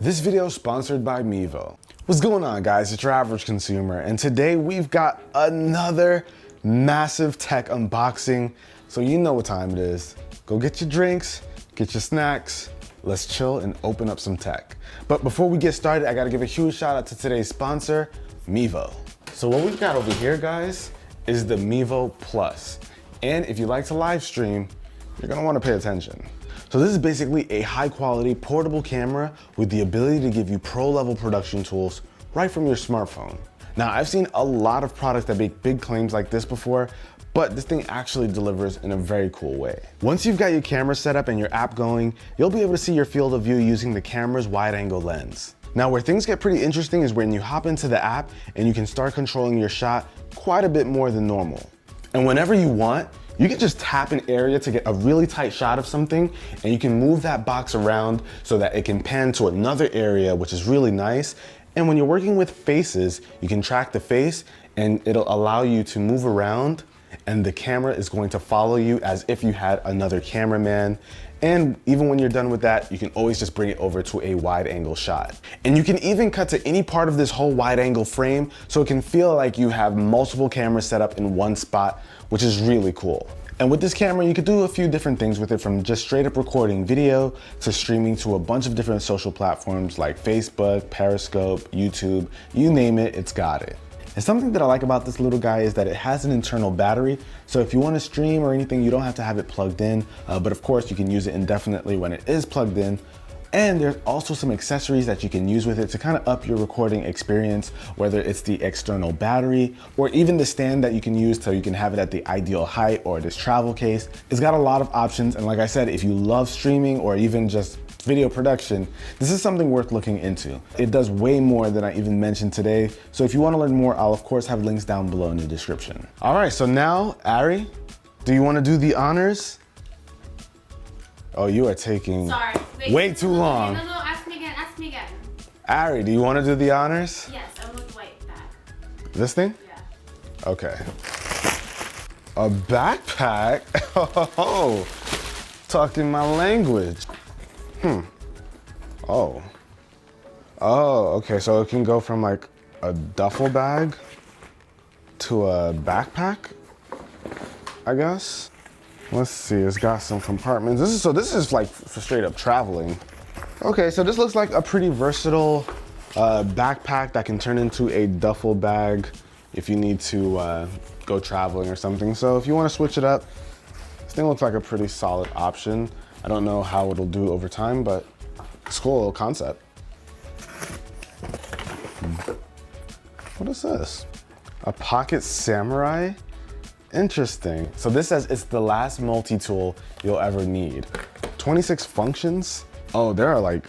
This video is sponsored by Mevo. What's going on, guys? It's your average consumer, and today we've got another massive tech unboxing. So you know what time it is. Go get your drinks, get your snacks, let's chill and open up some tech. But before we get started, I gotta give a huge shout out to today's sponsor, Mevo. So what we've got over here, guys, is the Mevo Plus. And if you like to live stream, you're gonna wanna pay attention. So this is basically a high quality portable camera with the ability to give you pro level production tools right from your smartphone. Now, I've seen a lot of products that make big claims like this before, but this thing actually delivers in a very cool way. Once you've got your camera set up and your app going, you'll be able to see your field of view using the camera's wide angle lens. Now, where things get pretty interesting is when you hop into the app and you can start controlling your shot quite a bit more than normal. And whenever you want, you can just tap an area to get a really tight shot of something, and you can move that box around so that it can pan to another area, which is really nice. And when you're working with faces, you can track the face and it'll allow you to move around, and the camera is going to follow you as if you had another cameraman. And even when you're done with that, you can always just bring it over to a wide angle shot. And you can even cut to any part of this whole wide angle frame, so it can feel like you have multiple cameras set up in one spot, which is really cool. And with this camera, you could do a few different things with it, from just straight up recording video to streaming to a bunch of different social platforms like Facebook, Periscope, YouTube, you name it, it's got it. And something that I like about this little guy is that it has an internal battery. So if you want to stream or anything, you don't have to have it plugged in. But of course, you can use it indefinitely when it is plugged in. And there's also some accessories that you can use with it to kind of up your recording experience, whether it's the external battery or even the stand that you can use so you can have it at the ideal height, or this travel case. It's got a lot of options. And like I said, if you love streaming or even just video production, this is something worth looking into. It does way more than I even mentioned today. So if you want to learn more, I'll of course have links down below in the description. All right, so now, Ari, do you want to do the honors? Oh, you are taking way too long. No, ask me again. Ari, do you want to do the honors? Yes, I want the white back. This thing? Yeah. Okay. A backpack? Oh, talking my language. Oh, okay, so it can go from like a duffel bag to a backpack, I guess. Let's see, it's got some compartments. This is like for straight up traveling. Okay, so this looks like a pretty versatile backpack that can turn into a duffel bag if you need to go traveling or something. So if you want to switch it up, this thing looks like a pretty solid option. I don't know how it'll do over time, but it's a cool little concept. What is this? A pocket samurai? Interesting. So this says it's the last multi-tool you'll ever need. 26 functions? Oh, there are like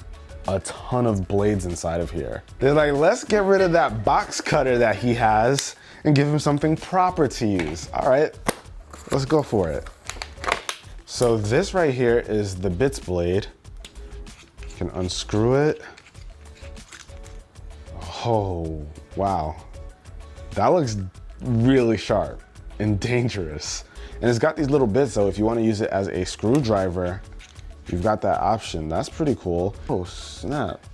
a ton of blades inside of here. They're like, let's get rid of that box cutter that he has and give him something proper to use. All right, let's go for it. So this right here is the bits blade. You can unscrew it. Oh, wow. That looks really sharp and dangerous. And it's got these little bits, so if you want to use it as a screwdriver, you've got that option. That's pretty cool. Oh, snap.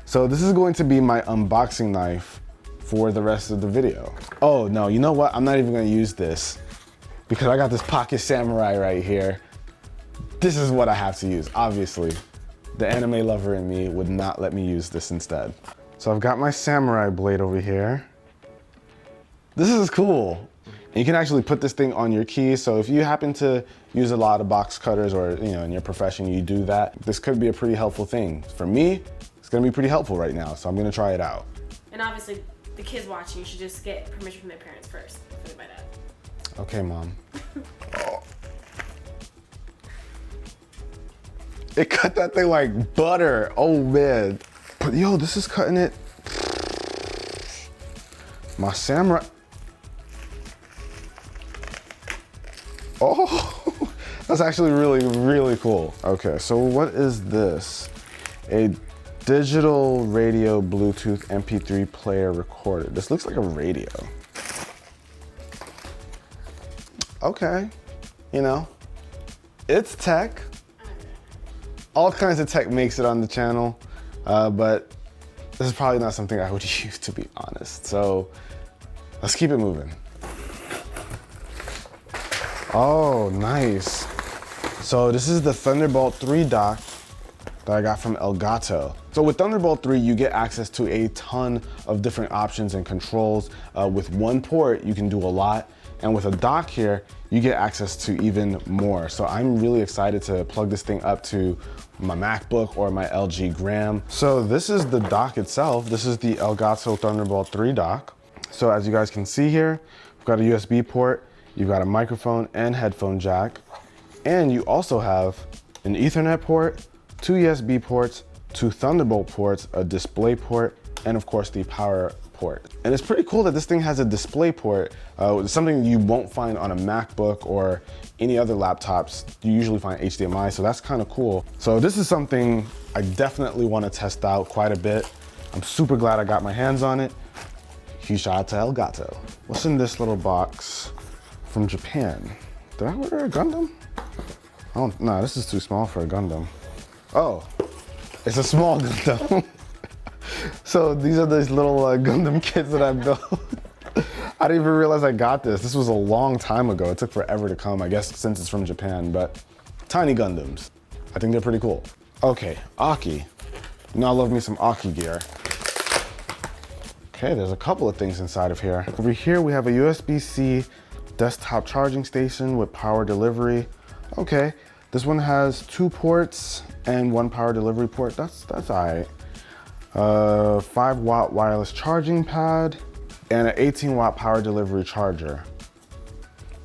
So this is going to be my unboxing knife for the rest of the video. Oh no, you know what? I'm not even gonna use this because I got this pocket samurai right here. This is what I have to use, obviously. The anime lover in me would not let me use this instead. So I've got my samurai blade over here. This is cool. And you can actually put this thing on your keys. So if you happen to use a lot of box cutters, or in your profession you do that, this could be a pretty helpful thing. For me, it's gonna be pretty helpful right now. So I'm gonna try it out. And obviously the kids watching should just get permission from their parents first before they buy that. Okay, Mom. Oh. It cut that thing like butter. Oh man. But yo, this is cutting it. My samurai. Oh, that's actually really, really cool. Okay, so what is this? A digital radio Bluetooth MP3 player recorder. This looks like a radio. Okay, it's tech. All kinds of tech makes it on the channel. but this is probably not something I would use, to be honest. So let's keep it moving. Oh, nice. So this is the Thunderbolt 3 dock that I got from Elgato. So with Thunderbolt 3, you get access to a ton of different options and controls. With one port, you can do a lot. And with a dock here, you get access to even more. So I'm really excited to plug this thing up to my MacBook or my LG Gram. So this is the dock itself. This is the Elgato Thunderbolt 3 dock. So as you guys can see here, we've got a USB port, you've got a microphone and headphone jack, and you also have an Ethernet port, 2 USB ports, 2 Thunderbolt ports, a display port, and of course the power port. And it's pretty cool that this thing has a display port, something you won't find on a MacBook or any other laptops. You usually find HDMI, so that's kind of cool. So this is something I definitely want to test out quite a bit. I'm super glad I got my hands on it. Huge shout out to Elgato. What's in this little box from Japan? Did I order a Gundam? No, this is too small for a Gundam. Oh, it's a small Gundam. So these are these little Gundam kits that I built. I didn't even realize I got this. This was a long time ago. It took forever to come, I guess, since it's from Japan, but tiny Gundams. I think they're pretty cool. Okay, Aki. You know I love me some Aki gear. Okay, there's a couple of things inside of here. Over here, we have a USB-C desktop charging station with power delivery. Okay, this one has 2 ports and 1 power delivery port. That's all right. 5-watt wireless charging pad and an 18-watt power delivery charger.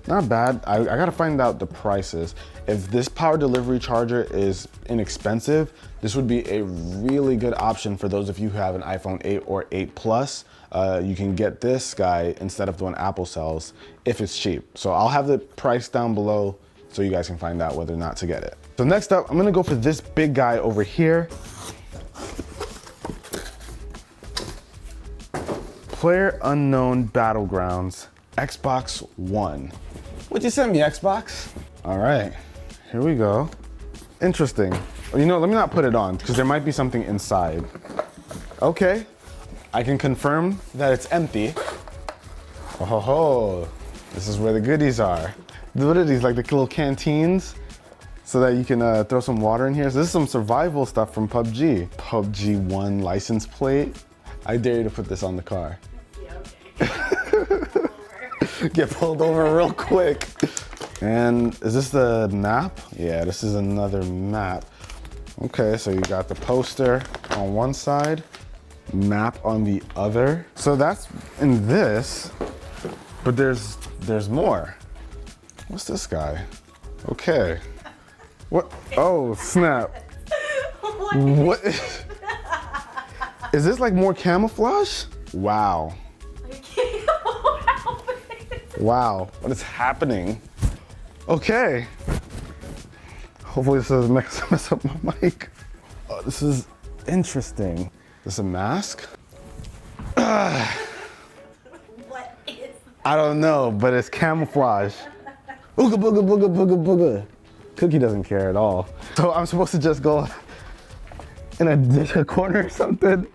Not bad. I gotta find out the prices. If this power delivery charger is inexpensive, this would be a really good option for those of you who have an iPhone 8 or 8 Plus. You can get this guy instead of the one Apple sells if it's cheap. So I'll have the price down below so you guys can find out whether or not to get it. So next up, I'm gonna go for this big guy over here. PlayerUnknown Battlegrounds Xbox One. Would you send me Xbox? All right, here we go. Interesting. You know, let me not put it on because there might be something inside. Okay, I can confirm that it's empty. Oh ho ho, this is where the goodies are. What are these, like the little canteens? So that you can throw some water in here. So this is some survival stuff from PUBG. PUBG 1 license plate. I dare you to put this on the car. Get pulled over real quick. And is this the map? Yeah, this is another map. Okay, so you got the poster on one side, map on the other. So that's in this, but there's more. What's this guy? Okay. What? Oh, snap. What? Is this like more camouflage? Wow. Wow, what is happening? Okay. Hopefully this doesn't mess up my mic. Oh, this is interesting. Is this a mask? What is? I don't know, but it's camouflage. Ooga booga booga booga booga. Cookie doesn't care at all. So I'm supposed to just go in a corner or something?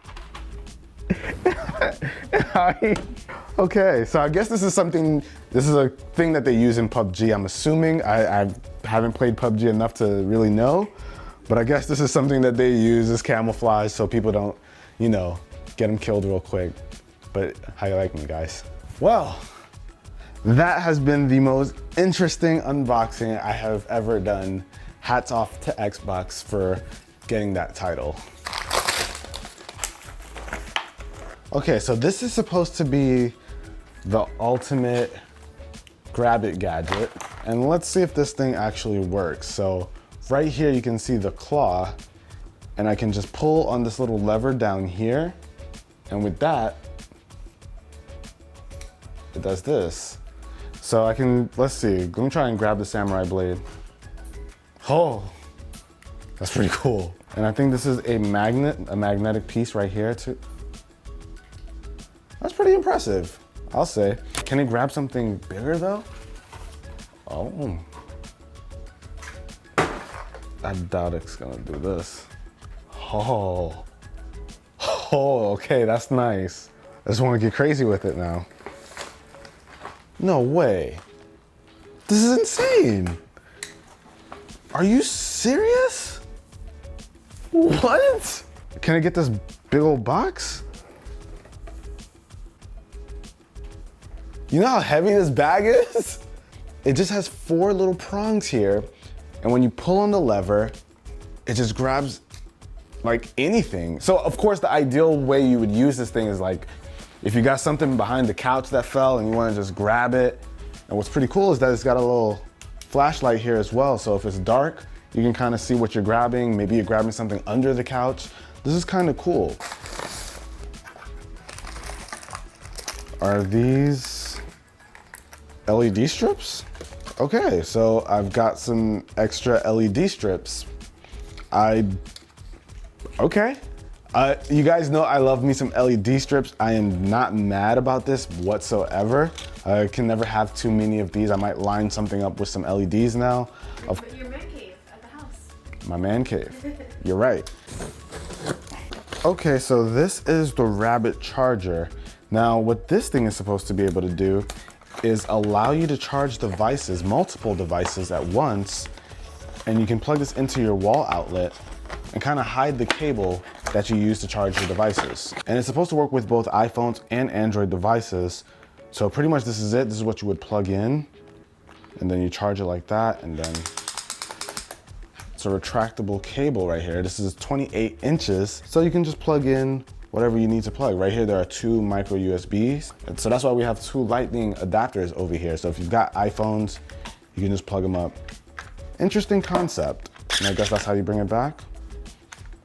Okay, so I guess this is a thing that they use in PUBG, I'm assuming. I haven't played PUBG enough to really know, but I guess this is something that they use as camouflage so people don't, you know, get them killed real quick. But how you like me, guys? Well, that has been the most interesting unboxing I have ever done. Hats off to Xbox for getting that title. Okay, so this is supposed to be the ultimate grab it gadget. And let's see if this thing actually works. So right here, you can see the claw, and I can just pull on this little lever down here. And with that, it does this. So I can, let's see, let me try and grab the samurai blade. Oh, that's pretty cool. And I think this is a magnetic piece right here too. That's pretty impressive, I'll say. Can it grab something bigger though? Oh. I doubt it's gonna do this. Oh, Oh, okay, that's nice. I just want to get crazy with it now. No way. This is insane. Are you serious? What? Can I get this big old box? You know how heavy this bag is? It just has 4 little prongs here. And when you pull on the lever, it just grabs like anything. So of course the ideal way you would use this thing is like, if you got something behind the couch that fell and you want to just grab it. And what's pretty cool is that it's got a little flashlight here as well. So if it's dark, you can kind of see what you're grabbing. Maybe you're grabbing something under the couch. This is kind of cool. Are these LED strips? Okay, so I've got some extra LED strips. Okay. You guys know I love me some LED strips. I am not mad about this whatsoever. I can never have too many of these. I might line something up with some LEDs now. Put your man cave at the house. My man cave. You're right. Okay, so this is the Rabbit charger. Now, what this thing is supposed to be able to do is allow you to charge devices, multiple devices at once, and you can plug this into your wall outlet and kind of hide the cable that you use to charge your devices. And it's supposed to work with both iPhones and Android devices. So pretty much this is it. This is what you would plug in, and then you charge it like that, and then it's a retractable cable right here. This is 28 inches, so you can just plug in whatever you need to plug. Right here, there are 2 micro USBs. And so that's why we have 2 lightning adapters over here. So if you've got iPhones, you can just plug them up. Interesting concept. And I guess that's how you bring it back.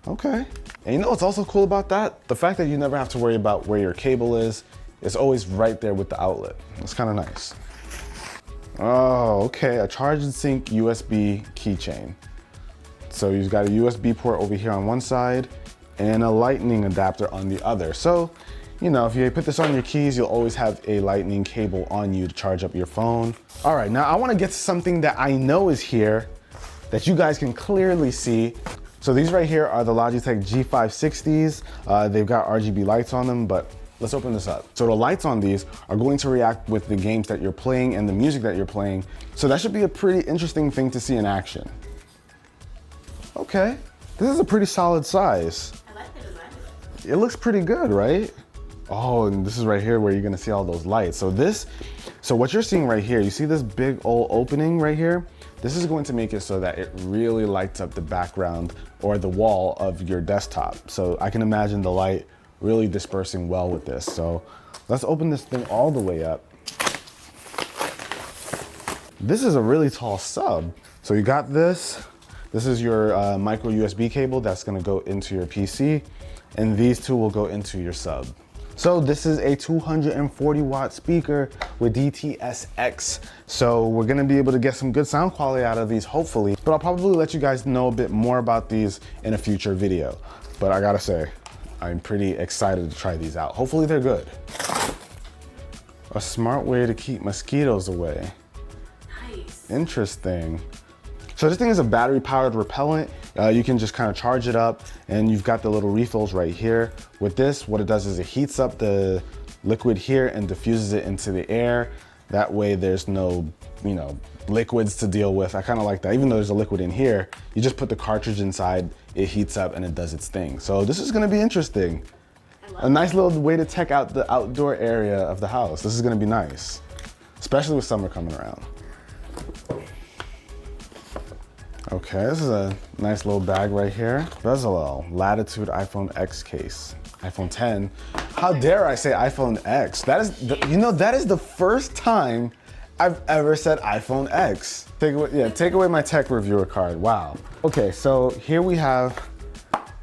Okay. And you know what's also cool about that? The fact that you never have to worry about where your cable is. It's always right there with the outlet. It's kind of nice. Oh, okay, a charge and sync USB keychain. So you've got a USB port over here on one side and a lightning adapter on the other. So, you know, if you put this on your keys, you'll always have a lightning cable on you to charge up your phone. All right, now I wanna get to something that I know is here that you guys can clearly see. So these right here are the Logitech G560s. They've got RGB lights on them, but let's open this up. So the lights on these are going to react with the games that you're playing and the music that you're playing. So that should be a pretty interesting thing to see in action. Okay, this is a pretty solid size. I like the design of it. It looks pretty good, right? Oh, and this is right here where you're gonna see all those lights. So what you're seeing right here, you see this big old opening right here? This is going to make it so that it really lights up the background or the wall of your desktop. So I can imagine the light really dispersing well with this. So let's open this thing all the way up. This is a really tall sub. So you got this. This is your micro USB cable that's gonna go into your PC, and these 2 will go into your sub. So this is a 240 watt speaker with DTS:X. So we're gonna be able to get some good sound quality out of these, hopefully. But I'll probably let you guys know a bit more about these in a future video. But I gotta say, I'm pretty excited to try these out. Hopefully they're good. A smart way to keep mosquitoes away. Nice. Interesting. So this thing is a battery powered repellent. You can just kind of charge it up, and you've got the little refills right here. With this, what it does is it heats up the liquid here and diffuses it into the air. That way there's no, liquids to deal with. I kind of like that. Even though there's a liquid in here, you just put the cartridge inside, it heats up and it does its thing. So this is gonna be interesting. A nice little way to check out the outdoor area of the house. This is gonna be nice, especially with summer coming around. Okay, this is a nice little bag right here. Bezel Latitude iPhone X case. iPhone 10. How dare I say iPhone X? That is, that is the first time I've ever said iPhone X. Take away my tech reviewer card. Wow. Okay, so here we have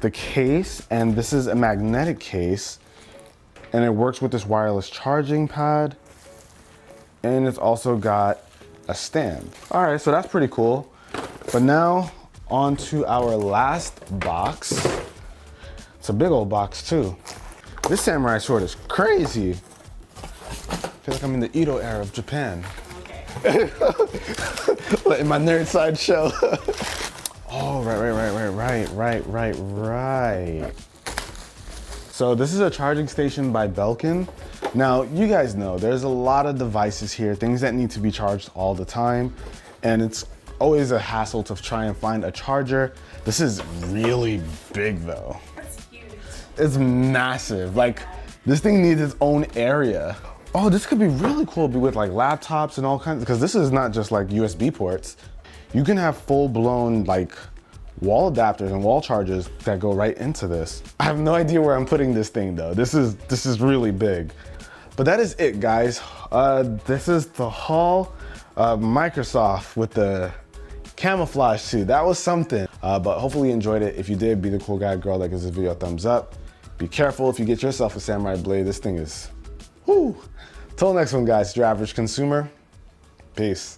the case, and this is a magnetic case, and it works with this wireless charging pad, and it's also got a stand. All right, so that's pretty cool. But now on to our last box. It's a big old box too. This samurai sword is crazy. I feel like I'm in the Edo era of Japan. Okay. Letting my nerd side show. Oh, right. So this is a charging station by Belkin. Now, you guys know there's a lot of devices here, things that need to be charged all the time. And it's always a hassle to try and find a charger. This is really big though. That's huge. It's massive. Like, this thing needs its own area. Oh, this could be really cool with like laptops and all kinds, because this is not just like USB ports. You can have full-blown like wall adapters and wall chargers that go right into this. I have no idea where I'm putting this thing though. This is really big. But that is it, guys. This is the haul of Microsoft with the camouflage suit. That was something. But hopefully you enjoyed it. If you did, be the cool guy, girl that gives this video a thumbs up. Be careful if you get yourself a samurai blade. This thing is, whoo. Till next one, guys, it's your average consumer. Peace.